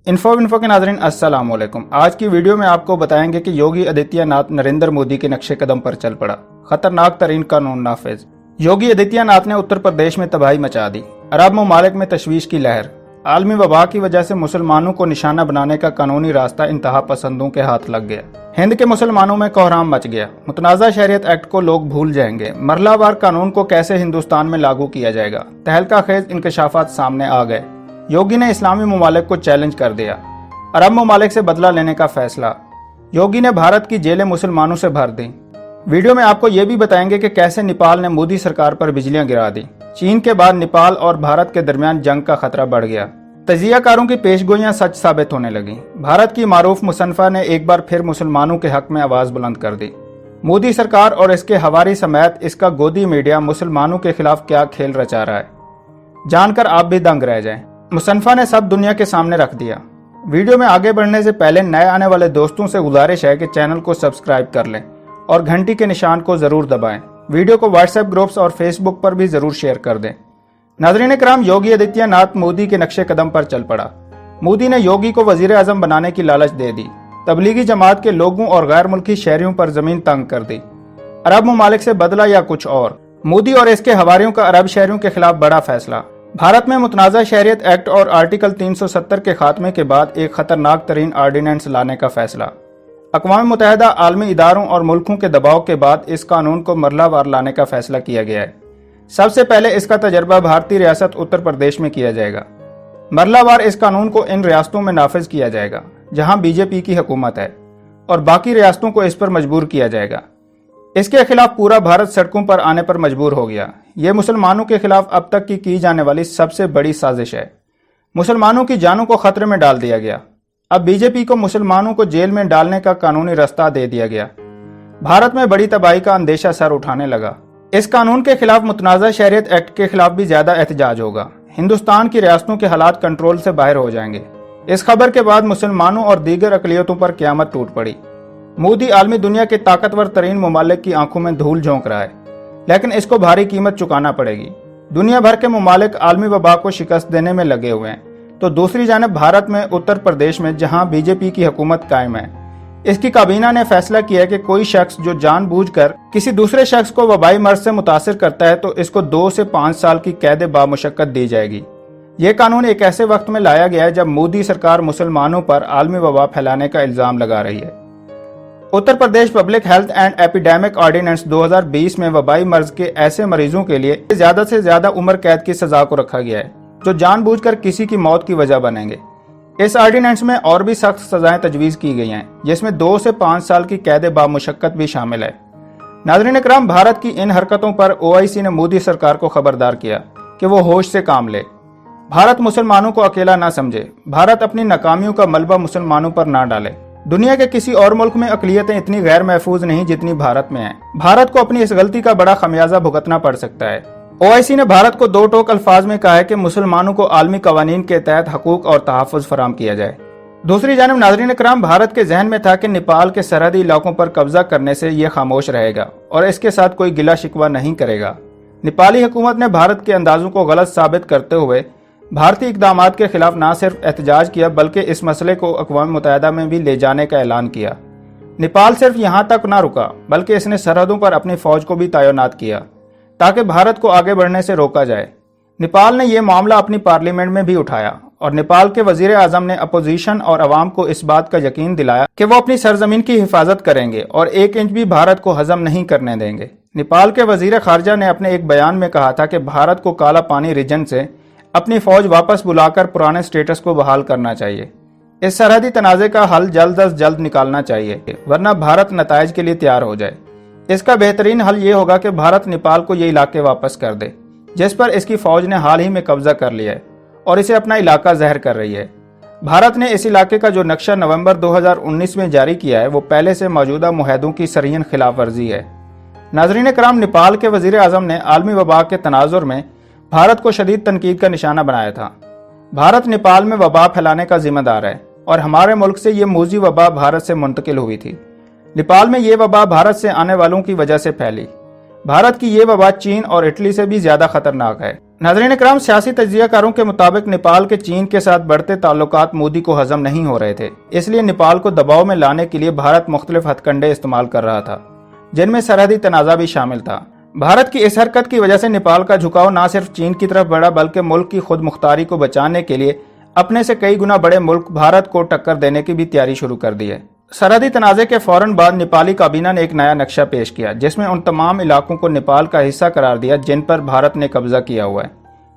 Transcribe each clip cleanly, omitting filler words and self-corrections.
Info के नाज़रीन अस्सलाम वालेकुम। आज की वीडियो में आपको बताएंगे कि योगी आदित्यनाथ नरेंद्र मोदी के नक्शे कदम पर चल पड़ा, खतरनाक तरीन कानून नाफिज। योगी आदित्यनाथ ने उत्तर प्रदेश में तबाही मचा दी, अरब ममालिक में तशवीश की लहर। आलमी वबा की वजह से मुसलमानों को निशाना बनाने का कानूनी रास्ता इंतहा पसंदों के हाथ लग गया। हिंद के मुसलमानों में कोहराम मच गया। मुतनाज़ा शहरियत एक्ट को लोग भूल जाएंगे। मरलावार कानून को कैसे हिंदुस्तान में लागू किया जाएगा, तहलका खेज इंकशाफात सामने आ गए। योगी ने इस्लामी ममालिक को चैलेंज कर दिया। अरब ममालिक से बदला लेने का फैसला। योगी ने भारत की जेलें मुसलमानों से भर दी। वीडियो में आपको ये भी बताएंगे कि कैसे नेपाल ने मोदी सरकार पर बिजलियां गिरा दी। चीन के बाद नेपाल और भारत के दरमियान जंग का खतरा बढ़ गया। तजियाकारों की पेशगोइयां सच साबित होने लगी। भारत की मारूफ मुसन्फा ने एक बार फिर मुसलमानों के हक में आवाज बुलंद कर दी। मोदी सरकार और इसके हवारी समेत इसका गोदी मीडिया मुसलमानों के खिलाफ क्या खेल रचा रहा है, जानकर आप भी दंग रह जाएं। मुसन्फा ने सब दुनिया के सामने रख दिया। वीडियो में आगे बढ़ने से पहले नए आने वाले दोस्तों से गुजारिश है कि चैनल को सब्सक्राइब कर लें और घंटी के निशान को जरूर दबाएं। वीडियो को व्हाट्सएप ग्रुप्स और फेसबुक पर भी जरूर शेयर कर दें। नाज़रीन इकराम, योगी आदित्यनाथ मोदी के नक्शे कदम पर चल पड़ा। मोदी ने योगी को वजीर आजम बनाने की लालच दे दी। तबलीगी जमात के लोगों और गैर मुल्की शहरियों पर जमीन तंग कर दी। अरब ममालिक से बदला या कुछ और। मोदी और इसके हवारियों का अरब शहरियों के खिलाफ बड़ा फैसला। भारत में मुतनाज़ा शहरियत एक्ट और आर्टिकल 370 के खात्मे के बाद एक खतरनाक तरीन आर्डिनेंस लाने का फैसला। अक़वाम मुत्तहिदा आलमी इदारों और मुल्कों के दबाव के बाद इस कानून को मरलावार लाने का फैसला किया गया है। सबसे पहले इसका तजर्बा भारतीय रियासत उत्तर प्रदेश में किया जाएगा। मरलावार इस कानून को इन रियासतों में नाफिज किया जाएगा जहां बीजेपी की हुकूमत है, और बाकी रियासतों को इस पर मजबूर किया जाएगा। इसके खिलाफ पूरा भारत सड़कों पर आने पर मजबूर हो गया। ये मुसलमानों के खिलाफ अब तक की जाने वाली सबसे बड़ी साजिश है। मुसलमानों की जानों को खतरे में डाल दिया गया। अब बीजेपी को मुसलमानों को जेल में डालने का कानूनी रास्ता दे दिया गया। भारत में बड़ी तबाही का अंदेशा सर उठाने लगा। इस कानून के खिलाफ मुतनाज़ा शहरियत एक्ट के खिलाफ भी ज्यादा एहतजाज होगा। हिंदुस्तान की रियासतों के हालात कंट्रोल से बाहर हो जाएंगे। इस खबर के बाद मुसलमानों और दीगर अक़लियतों पर क़यामत टूट पड़ी। मोदी आलमी दुनिया के ताकतवर तरीन ममालिक की आंखों में धूल झोंक रहा है, लेकिन इसको भारी कीमत चुकाना पड़ेगी। दुनिया भर के ममालिक आलमी वबा को शिकस्त देने में लगे हुए हैं, तो दूसरी जानब भारत में उत्तर प्रदेश में जहां बीजेपी की हुकूमत कायम है, इसकी काबीना ने फैसला किया कि कोई शख्स जो जानबूझकर किसी दूसरे शख्स को वबाई मर्ज से मुतासिर करता है तो इसको 2 से 5 साल की कैद बामुशक्कत दी जाएगी। ये कानून एक ऐसे वक्त में लाया गया है जब मोदी सरकार मुसलमानों पर आलमी वबा फैलाने का इल्जाम लगा रही है। Uttar Pradesh public health and epidemic ordinance 2020 में वबाई मर्ज के ऐसे मरीजों के लिए ज्यादा से ज्यादा उम्र कैद की सजा को रखा गया है जो जानबूझकर किसी की मौत की वजह बनेंगे। इस ऑर्डिनेंस में और भी सख्त सजाएं तजवीज की गई हैं, जिसमें 2 से 5 साल की कैद बामुशक्कत भी शामिल है। नाज़रीन इकराम, भारत की इन हरकतों पर OIC ने मोदी सरकार को खबरदार किया कि वो होश से काम ले। भारत मुसलमानों को अकेला ना समझे। भारत अपनी नाकामियों का मलबा मुसलमानों पर ना डाले। दुनिया के किसी और मुल्क में अक़लियतें इतनी गैर महफूज नहीं जितनी भारत में है। भारत को अपनी इस गलती का बड़ा खमियाजा भुगतना पड़ सकता है। OIC ने भारत को 2 टोक अल्फाज में कहा है कि मुसलमानों को आलमी कवानीन के तहत हकूक और तहफ़्फ़ुज़ फराहम किया जाए। दूसरी जानब नाज़रीन इकराम, भारत के जहन में था कि नेपाल के सरहदी इलाकों पर कब्जा करने से ये खामोश रहेगा और इसके साथ कोई गिला शिकवा नहीं करेगा। नेपाली हुकूमत ने भारत के अंदाजों को गलत साबित करते हुए भारतीय इक़दामात के खिलाफ न सिर्फ एहतजाज किया बल्कि इस मसले को अक़वाम मुत्तहिदा में भी ले जाने का ऐलान किया। नेपाल सिर्फ यहाँ तक न रुका बल्कि इसने सरहदों पर अपनी फौज को भी तैनात किया ताकि भारत को आगे बढ़ने से रोका जाए। नेपाल ने यह मामला अपनी पार्लियामेंट में भी उठाया और नेपाल के वजीर आजम ने अपोजिशन और अवाम को इस बात का यकीन दिलाया कि वो अपनी सरजमीन की हिफाजत करेंगे और 1 इंच भी भारत को हजम नहीं करने देंगे। नेपाल के वजीर खारजा ने अपने एक बयान में कहा था कि भारत को काला पानी रीजन से अपनी फौज वापस बुलाकर पुराने स्टेटस को बहाल करना चाहिए। इस सरहदी तनाज़े का हल जल्द अज जल्द निकालना चाहिए, वरना भारत नताइज के लिए तैयार हो जाए। इसका बेहतरीन हल ये होगा कि भारत नेपाल को ये इलाके वापस कर दे जिस पर इसकी फौज ने हाल ही में कब्जा कर लिया है और इसे अपना इलाका ज़हर कर रही है। भारत ने इस इलाके का जो नक्शा नवंबर 2019 में जारी किया है वो पहले से मौजूदा मुआहदों की सरीहन खिलाफ वर्जी है। नाज़रीन कराम, नेपाल के वजीर आजम ने आलमी वबा के तनाजुर में भारत को शदीद तनकीद का निशाना बनाया था। भारत नेपाल में वबा फैलाने का जिम्मेदार है और हमारे मुल्क से ये मूजी वबा भारत से मुंतकिल हुई थी। नेपाल में ये वबा भारत से आने वालों की वजह से फैली। भारत की ये वबा चीन और इटली से भी ज्यादा खतरनाक है। नाज़रीन इकराम, सियासी तज्ज़ियाकारों के मुताबिक नेपाल के चीन के साथ बढ़ते ताल्लुकात मोदी को हजम नहीं हो रहे थे, इसलिए नेपाल को दबाव में लाने के लिए भारत मुख्तलिफ हथकंडे इस्तेमाल कर रहा था, जिनमें सरहदी तनाज़ा भी शामिल था। भारत की इस हरकत की वजह से नेपाल का झुकाव न सिर्फ चीन की तरफ बढ़ा, बल्कि मुल्क की खुद मुख्तारी को बचाने के लिए अपने से कई गुना बड़े मुल्क भारत को टक्कर देने की भी तैयारी शुरू कर दी है। सरहदी तनाज़े के फौरन बाद नेपाली काबीना ने एक नया नक्शा पेश किया, जिसमें उन तमाम इलाकों को नेपाल का हिस्सा करार दिया जिन पर भारत ने कब्जा किया हुआ है।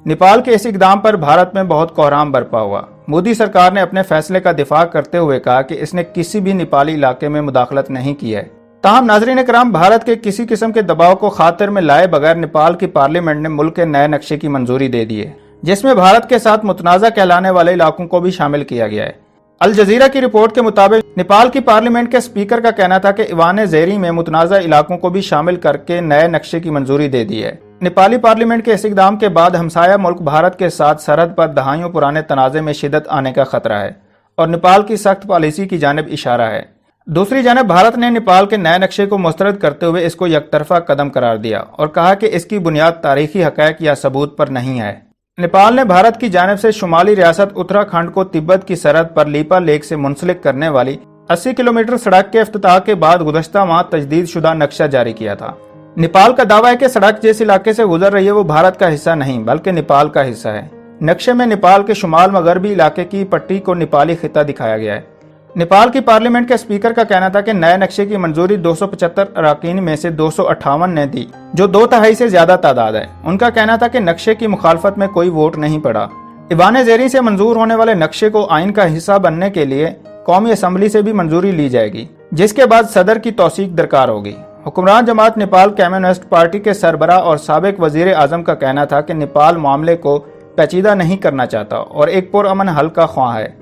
नेपाल के इस इकदाम पर भारत में बहुत कोहराम बरपा हुआ। मोदी सरकार ने अपने फैसले का दिफा करते हुए कहा कि इसने किसी भी नेपाली इलाके में मुदाखलत नहीं की है। ताहम नाज़रीन इकराम, भारत के किसी किस्म के दबाव को खातिर में लाए बगैर नेपाल की पार्लियामेंट ने मुल्क के नए नक्शे की मंजूरी दे दी है, जिसमें भारत के साथ मुतनाज़ा कहलाने वाले इलाकों को भी शामिल किया गया है। अल जजीरा की रिपोर्ट के मुताबिक नेपाल की पार्लियामेंट के स्पीकर का कहना था कि ईवान ज़ेरी में मुतनाज़ा इलाकों को भी शामिल करके नए नक्शे की मंजूरी दे दी है। नेपाली पार्लियामेंट के इस इक़दाम के बाद हमसाया मुल्क भारत के साथ सरहद पर दहाइयों पुराने तनाज़े में शिद्दत आने का खतरा है और नेपाल की सख्त पॉलिसी की जानिब इशारा है। दूसरी जानब भारत ने नेपाल के नए नक्शे को मुस्तरद करते हुए इसको यकतरफा कदम करार दिया और कहा कि इसकी बुनियाद तारीखी हक़ाइक़ या सबूत पर नहीं है। नेपाल ने भारत की जानिब से शुमाली रियासत उत्तराखंड को तिब्बत की सरहद पर लीपा लेक से मुंसलिक करने वाली 80 किलोमीटर सड़क के इफ्तिताह के बाद गुज़श्ता माह तजदीद शुदा नक्शा जारी किया था। नेपाल का दावा है कि सड़क जिस इलाके से गुजर रही है वो भारत का हिस्सा नहीं बल्कि नेपाल का हिस्सा है। नक्शे में नेपाल के शुमाल मगरबी इलाके की पट्टी को नेपाली खिता दिखाया गया है। नेपाल की पार्लियामेंट के स्पीकर का कहना था कि नए नक्शे की मंजूरी 275 अरकान में से 258 ने दी, जो 2/3 से ज्यादा तादाद है। उनका कहना था कि नक्शे की मुखालफत में कोई वोट नहीं पड़ा। ईवान ज़ेरी से मंजूर होने वाले नक्शे को आइन का हिस्सा बनने के लिए कौमी असम्बली से भी मंजूरी ली जाएगी, जिसके बाद सदर की तौसीक दरकार होगी। हुक्मरान जमात नेपाल कम्युनिस्ट पार्टी के सरबराह और साबिक वजीर आजम का कहना था कि नेपाल मामले को पेचीदा नहीं करना चाहता और एक पुरअमन हल का ख्वाह है।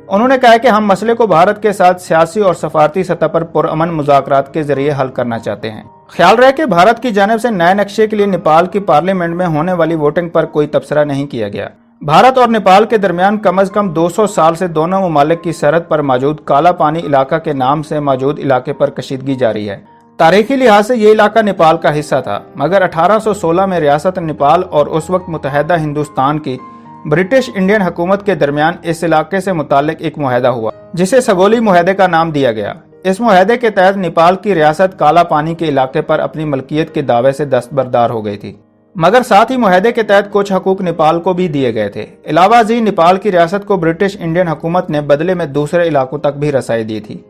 उन्होंने कहा कि हम मसले को भारत के साथ सियासी और सफारती सतह पर पुरअमन मुज़ाकरात के जरिए हल करना चाहते हैं। ख्याल रहे कि भारत की जानिब से नए नक्शे के लिए नेपाल की पार्लियामेंट में होने वाली वोटिंग पर कोई तबसरा नहीं किया गया। भारत और नेपाल के दरमियान कम अज कम 200 साल से दोनों ममालिक की सरहद पर मौजूद काला पानी इलाका के नाम से मौजूद इलाके पर कशीदगी जारी है। तारीखी लिहाज से ये इलाका नेपाल का हिस्सा था, मगर 1816 में रियासत नेपाल और उस वक्त मुतहदा हिंदुस्तान की ब्रिटिश इंडियन हुकूमत के दरमियान इस इलाके से मुताल्लिक एक मुआहदा हुआ, जिसे सगोली मुआहदे का नाम दिया गया। इस मुआहदे के तहत नेपाल की रियासत काला पानी के इलाके पर अपनी मलकियत के दावे से दस्तबरदार हो गई थी, मगर साथ ही मुआहदे के तहत कुछ हकूक नेपाल को भी दिए गए थे। अलावा जी नेपाल की रियासत को ब्रिटिश इंडियन हुकूमत ने बदले में दूसरे इलाकों तक भी रसाई दी थी।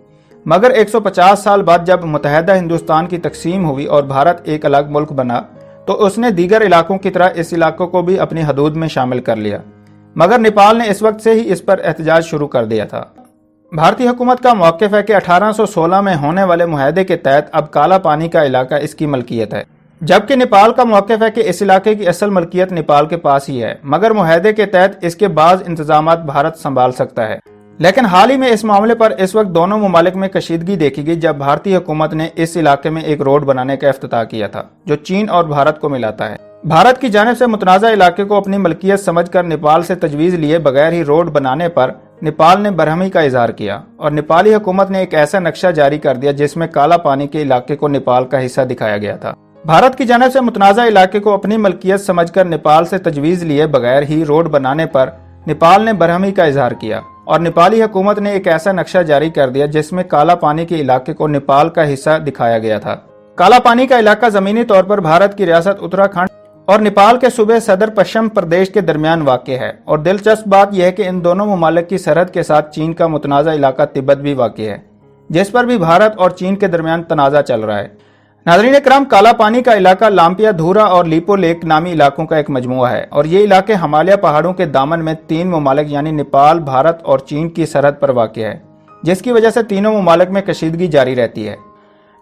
मगर 150 साल बाद जब मुतहदा हिंदुस्तान की तकसीम हुई और भारत एक अलग मुल्क बना, तो उसने दीगर इलाकों की तरह इस इलाकों को भी अपनी हदूद में शामिल कर लिया, मगर नेपाल ने इस वक्त से ही इस पर एहतजाज शुरू कर दिया था। भारतीय हुकूमत का मौक़िफ़ है कि 1816 में होने वाले मुआहदे के तहत अब काला पानी का इलाका इसकी मलकियत है, जबकि नेपाल का मौक़िफ़ है कि इस इलाके की असल मलकियत नेपाल के पास ही है, मगर मुआहदे के तहत इसके बाज़ इंतजामात भारत संभाल सकता है। लेकिन हाल ही में इस मामले पर इस वक्त दोनों ममालिक में कशीदगी देखी गई, जब भारतीय हुकूमत ने इस इलाके में एक रोड बनाने का इफ्तिताह किया था जो चीन और भारत को मिलाता है। भारत की जानिब से मुतनाज़ा इलाके को अपनी मलकियत समझकर नेपाल से तजवीज़ लिए बगैर ही रोड बनाने पर नेपाल ने बरहमी का इजहार किया और नेपाली हुकूमत ने एक ऐसा नक्शा जारी कर दिया जिसमें काला पानी के इलाके को नेपाल का हिस्सा दिखाया गया था। भारत की जानिब से मुतनाज़ा इलाके को अपनी मलकियत समझकर नेपाल से तजवीज़ लिए बगैर ही रोड बनाने पर नेपाल ने बरहमी का इजहार किया और नेपाली हुकूमत ने एक ऐसा नक्शा जारी कर दिया जिसमें काला पानी के इलाके को नेपाल का हिस्सा दिखाया गया था। काला पानी का इलाका जमीनी तौर पर भारत की रियासत उत्तराखंड और नेपाल के सूबे सदर पश्चिम प्रदेश के दरमियान वाक़ है। और दिलचस्प बात यह है कि इन दोनों ममालिक की सरहद के साथ चीन का मुतनाज़ा इलाका तिब्बत भी वाक़ है, जिस पर भी भारत और चीन के दरमियान तनाज़ा चल रहा है। नाज़रीन इकराम, काला पानी का इलाका लाम्पिया धूरा और लीपो लेक नामी इलाकों का एक मजमुआ है और ये इलाके हिमालय पहाड़ों के दामन में 3 ममालिक यानी नेपाल, भारत और चीन की सरहद पर वाक़ है, जिसकी वजह से तीनों ममालिक में कशीदगी जारी रहती है।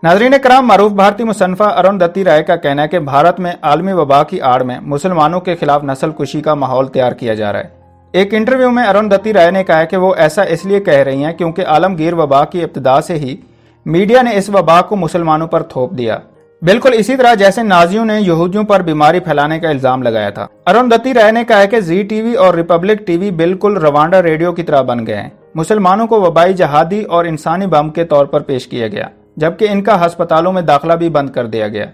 नाज़रीन इकराम, मारूफ भारतीय मुसन्निफ़ा अरुंधति राय का कहना है कि भारत में आलमी वबा की आड़ में मुसलमानों के खिलाफ नस्ल कुशी का माहौल तैयार किया जा रहा है। एक इंटरव्यू में अरुंधति राय ने कहा कि वो ऐसा इसलिए कह रही हैं क्योंकि आलमगीर वबा की इब्तिदा से ही मीडिया ने इस वबा को मुसलमानों पर थोप दिया, बिल्कुल इसी तरह जैसे नाजियों ने यहूदियों पर बीमारी फैलाने का इल्जाम लगाया था। अरुंधति राय ने कहा है कि जी टीवी और रिपब्लिक टीवी बिल्कुल रवांडा रेडियो की तरह बन गए हैं। मुसलमानों को वबाई जहादी और इंसानी बम के तौर पर पेश किया गया, जबकि इनका अस्पतालों में दाखिला भी बंद कर दिया गया।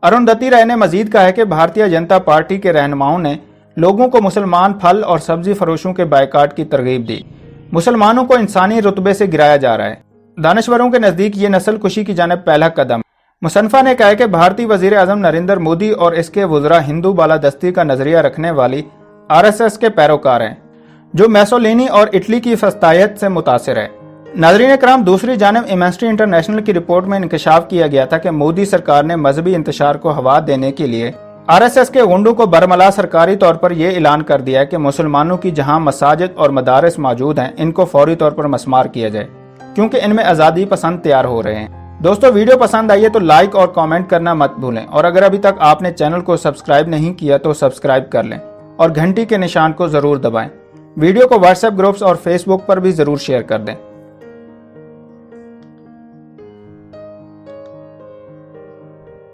अरुंधति राय ने मजीद कहा है कि भारतीय जनता पार्टी के रहनुमाओं ने लोगों को मुसलमान फल और सब्जी फरोशों के बायकाट की तरगीब दी। मुसलमानों को इंसानी रुतबे से गिराया जा रहा है। दानिश्वरों के नज़दीक ये नस्ल कुशी की जानिब पहला कदम। मुसन्फा ने कहा कि भारतीय वजीर आजम नरेंद्र मोदी और इसके वज़रा हिंदू बालादस्ती का नजरिया रखने वाली RSS के पैरोकार हैं, जो मैसोलिनी और इटली की फस्तायत से मुतासिर है। नाज़रीन कराम, दूसरी जानिब एम्नेस्टी इंटरनेशनल की रिपोर्ट में इंकशाफ किया गया था कि मोदी सरकार ने मजहबी इंतशार को हवा देने के लिए RSS के गुंडों को बरमला सरकारी तौर पर यह ऐलान कर दिया है कि मुसलमानों की जहां मसाजिद और मदारिस मौजूद हैं, इनको फौरी तौर पर मस्मार किया जाए, क्योंकि इनमें आज़ादी पसंद तैयार हो रहे हैं। दोस्तों, वीडियो पसंद आई है तो लाइक और कमेंट करना मत भूलें, और अगर अभी तक आपने चैनल को सब्सक्राइब नहीं किया तो सब्सक्राइब कर लें और घंटी के निशान को ज़रूर दबाएं। वीडियो को व्हाट्सएप ग्रुप्स और फेसबुक पर भी ज़रूर शेयर कर दें।